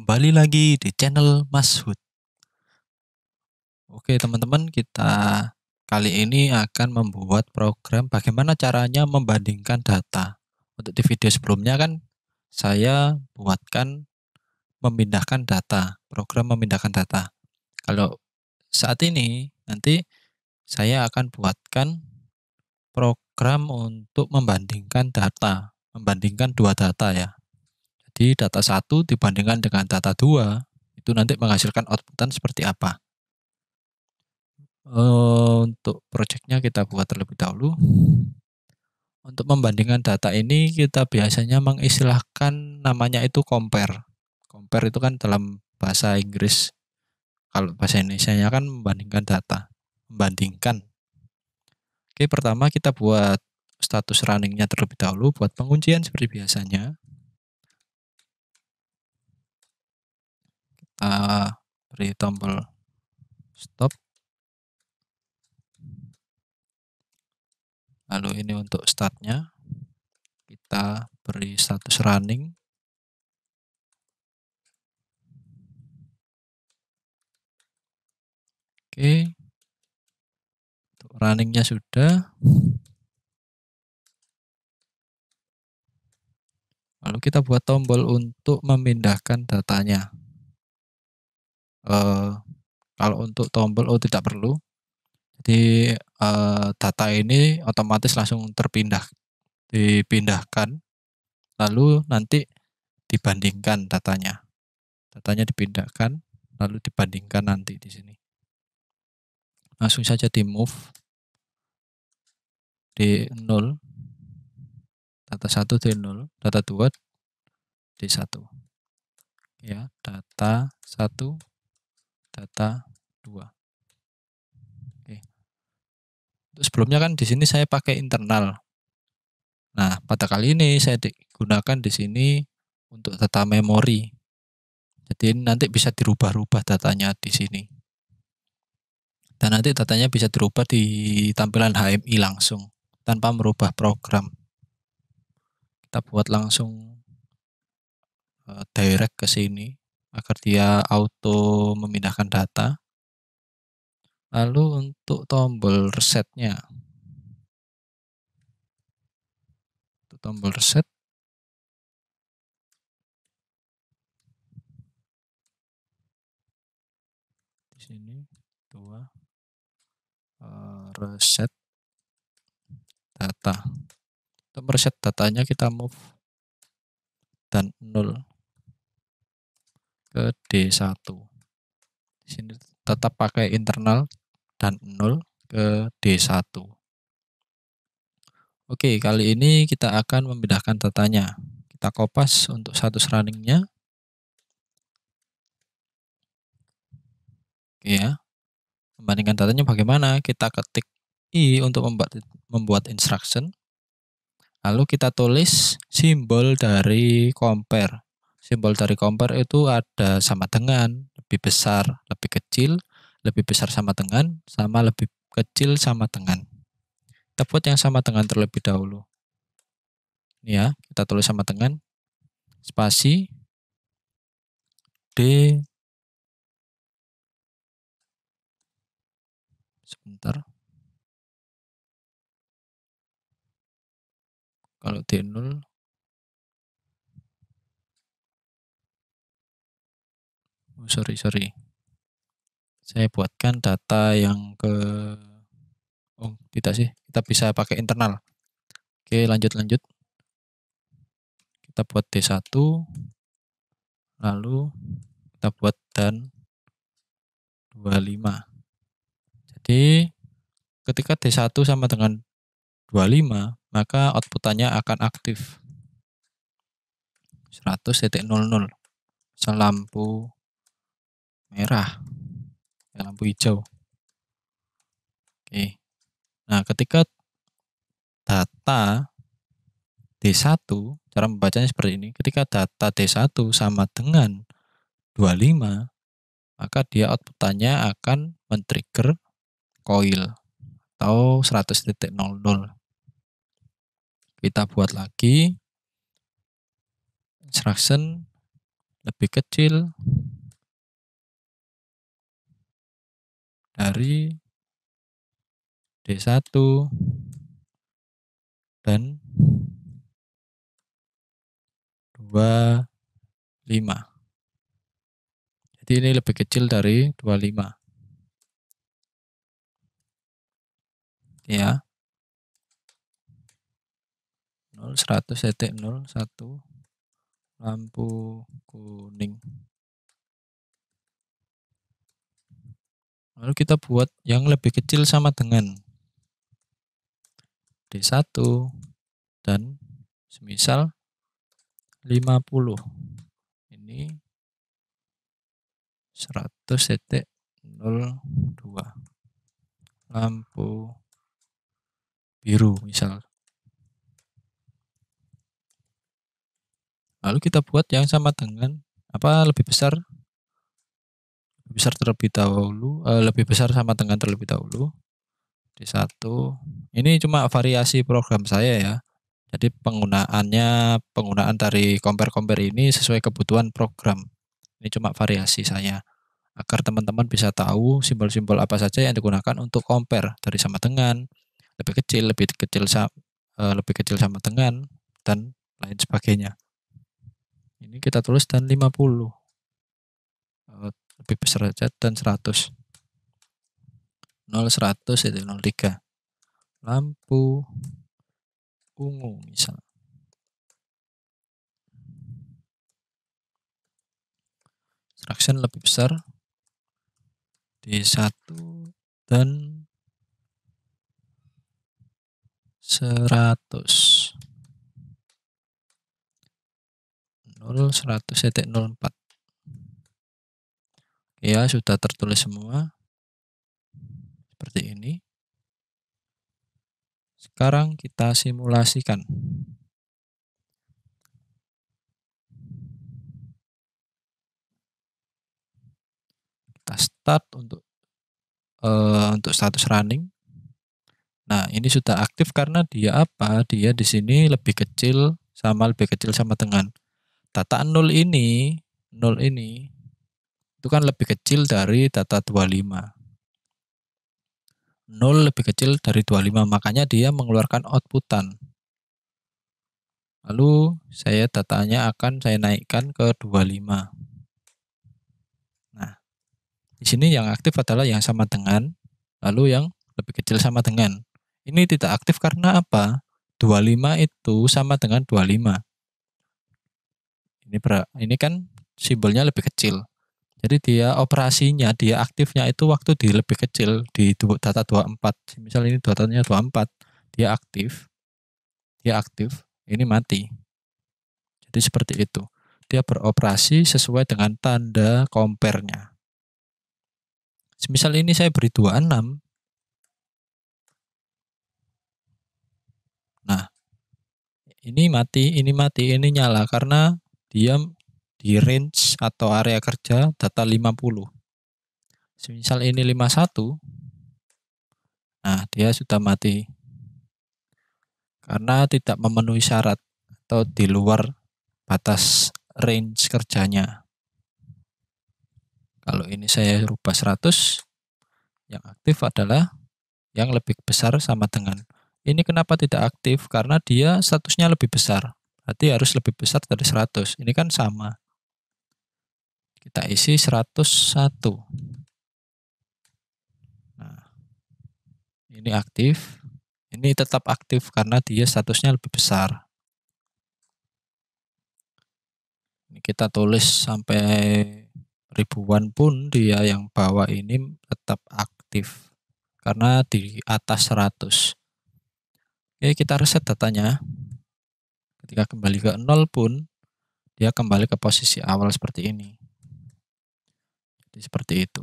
Kembali lagi di channel Mas Hud. Oke teman-teman, kita kali ini akan membuat program bagaimana caranya membandingkan data. Untuk di video sebelumnya kan saya buatkan memindahkan data, program memindahkan data. Kalau saat ini nanti saya akan buatkan program untuk membandingkan data, membandingkan dua data ya. Jadi data 1 dibandingkan dengan data 2 itu nanti menghasilkan outputan seperti apa. Untuk projectnya kita buat terlebih dahulu. Untuk membandingkan data ini kita biasanya mengistilahkan namanya itu compare. Compare itu kan dalam bahasa Inggris. Kalau bahasa Indonesianya kan membandingkan data. Membandingkan. Oke, pertama kita buat status runningnya terlebih dahulu. Buat penguncian seperti biasanya. Kita beri tombol stop. Lalu ini untuk startnya. Kita beri status running. Oke. Untuk runningnya sudah. Lalu kita buat tombol untuk memindahkan datanya. Kalau untuk tombol tidak perlu. Jadi data ini otomatis langsung dipindahkan. Lalu nanti dibandingkan datanya. Datanya dipindahkan, lalu dibandingkan nanti di sini. Langsung saja di move di 0. Data 1 di 0, data 2 di 1. Ya, data 1, data 2. Oke. Sebelumnya kan di sini saya pakai internal. Nah, pada kali ini saya gunakan di sini untuk data memori. Jadi nanti bisa dirubah-rubah datanya di sini. Dan nanti datanya bisa dirubah di tampilan HMI langsung tanpa merubah program. Kita buat langsung direct ke sini agar dia auto memindahkan data. Lalu untuk tombol resetnya. Untuk tombol reset. Di sini 2 reset data. Untuk mereset datanya kita move dan 0 ke D1. Di sini tetap pakai internal dan 0 ke D1. Oke, kali ini kita akan memindahkan datanya. Kita kopas untuk status runningnya. Oke ya. Membandingkan datanya bagaimana? Kita ketik I untuk membuat instruction. Lalu kita tulis simbol dari compare. Simbol dari compare itu ada sama dengan, lebih besar, lebih kecil, lebih besar sama dengan, sama lebih kecil sama dengan. Kita buat yang sama dengan terlebih dahulu. Ini ya, kita tulis sama dengan, spasi, D, sebentar. Kalau D0, sorry. Saya buatkan data yang ke, tidak sih, kita bisa pakai internal. Oke, lanjut. Kita buat D1, lalu kita buat dan 25. Jadi ketika D1 sama dengan 25, maka outputannya akan aktif 100.00. Misal lampu merah, lampu hijau. Oke. Nah, ketika data D1, cara membacanya seperti ini. Ketika data D1 sama dengan 25, maka dia outputannya akan men-trigger coil atau 100.00. Kita buat lagi instruction lebih kecil dari D1 dan 25. Jadi ini lebih kecil dari 25. Ya. 100.01 lampu kuning. Lalu kita buat yang lebih kecil sama dengan D1 dan semisal 50. Ini 100.02 lampu biru misal. Lalu kita buat yang sama dengan lebih besar terlebih dahulu, lebih besar sama dengan terlebih dahulu. D1. Ini cuma variasi program saya ya. Jadi penggunaan dari compare-compare ini sesuai kebutuhan program. Ini cuma variasi saya. Agar teman-teman bisa tahu simbol-simbol apa saja yang digunakan untuk compare dari sama dengan, lebih kecil sama dengan, dan lain sebagainya. Ini kita tulis dan 50. Lebih besar saja dan 100. 0100 itu 03. Lampu ungu misal. Instruction lebih besar D1 dan 100. 100.04. Ya, sudah tertulis semua. Seperti ini. Sekarang kita simulasikan. Kita start untuk status running. Nah, ini sudah aktif karena dia apa? Dia di sini lebih kecil sama dengan data 0 ini itu kan lebih kecil dari data 25. 0 lebih kecil dari 25, makanya dia mengeluarkan outputan. Lalu datanya akan saya naikkan ke 25. Nah, di sini yang aktif adalah yang sama dengan, lalu yang lebih kecil sama dengan. Ini tidak aktif karena apa? 25 itu sama dengan 25. Ini kan simbolnya lebih kecil. Jadi dia aktifnya itu waktu di lebih kecil, di data 24. Misal ini datanya 24, dia aktif, ini mati. Jadi seperti itu. Dia beroperasi sesuai dengan tanda compare-nya. Misal ini saya beri 26. Nah, ini mati, ini nyala karena dia di range atau area kerja data 50. Misal ini 51. Nah, dia sudah mati. Karena tidak memenuhi syarat atau di luar batas range kerjanya. Kalau ini saya rubah 100, yang aktif adalah yang lebih besar sama dengan. Ini kenapa tidak aktif? Karena dia statusnya lebih besar. Berarti harus lebih besar dari 100. Ini kan sama. Kita isi 101. Nah, ini aktif. Ini tetap aktif karena dia statusnya lebih besar. Ini kita tulis sampai ribuan pun dia yang bawah ini tetap aktif. Karena di atas 100. Oke, kita reset datanya. Ketika kembali ke 0 pun, dia kembali ke posisi awal seperti ini. Jadi seperti itu.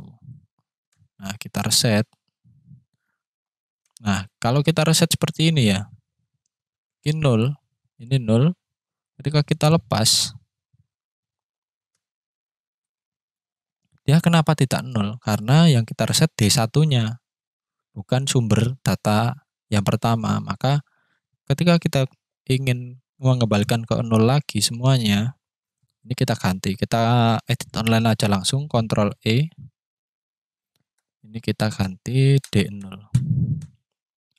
Nah, kita reset. Nah, kalau kita reset seperti ini ya, ini 0. Ketika kita lepas, dia kenapa tidak 0? Karena yang kita reset D1-nya, bukan sumber data yang pertama. Maka ketika kita ingin mengembalikan ke 0 lagi semuanya, Ini kita ganti, kita edit online aja langsung, Ctrl E. Ini kita ganti D0.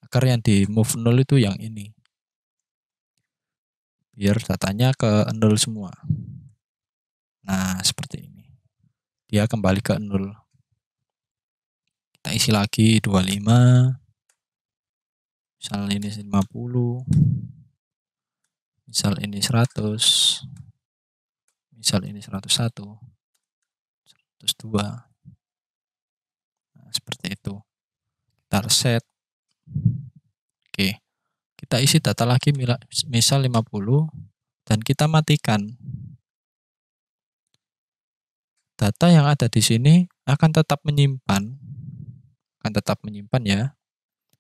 Agar yang di move 0 itu yang ini. Biar datanya ke 0 semua. Nah, seperti ini. Dia kembali ke 0. Kita isi lagi 25. Misal ini 50. Misal ini 100. Misal ini 101. 102. Nah, seperti itu. Kita reset. Oke. Kita isi data lagi misal 50 dan kita matikan. Data yang ada di sini akan tetap menyimpan. Ya.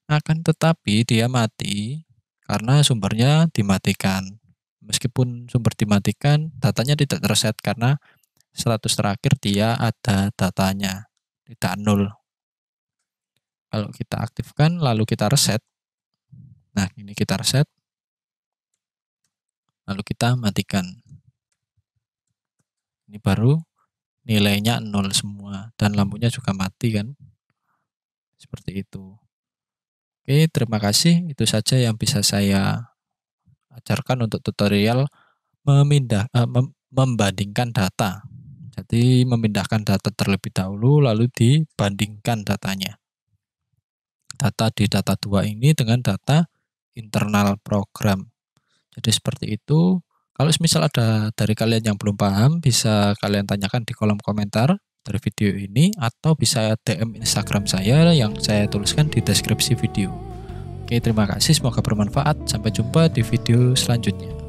Akan tetapi dia mati karena sumbernya dimatikan. Meskipun sumber dimatikan, datanya tidak terset karena 100 terakhir dia ada datanya, tidak 0. Kalau kita aktifkan lalu kita reset. Nah, ini kita reset. Lalu kita matikan. Ini baru nilainya 0 semua dan lampunya juga mati kan. Seperti itu. Oke, terima kasih. Itu saja yang bisa saya ajarkan untuk tutorial membandingkan data. Jadi memindahkan data terlebih dahulu lalu dibandingkan datanya. Data di data 2 ini dengan data internal program. Jadi seperti itu. Kalau misal ada dari kalian yang belum paham, bisa kalian tanyakan di kolom komentar dari video ini atau bisa DM Instagram saya yang saya tuliskan di deskripsi video. Oke, terima kasih, semoga bermanfaat. Sampai jumpa di video selanjutnya.